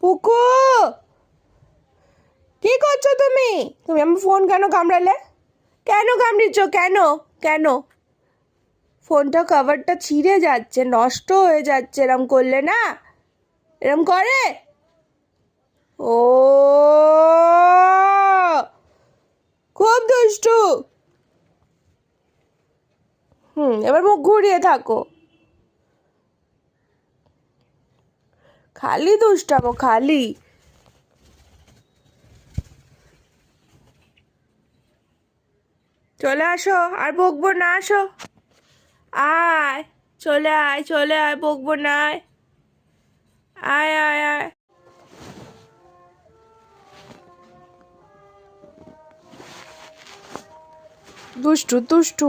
পুকু, কি করছো তুমি? তুমি আমার ফোন কেন কামড়ালে? কেন কামড়িচ্ছ? কেন কেন? ফোনটা কভারটা ছিঁড়ে যাচ্ছে, নষ্ট হয়ে যাচ্ছে। এরম করলে না, এরম করে। ও, খুব দুষ্টু। এবার মুখ ঘুরিয়ে থাকো। খালি দুষ্টামো, খালি। চলে আসো, আর বকবো না, আসো। আয়, চলে আয়, চলে আয়, বকবো না, আয় আয় আয় আয়। দুষ্টু দুষ্টু।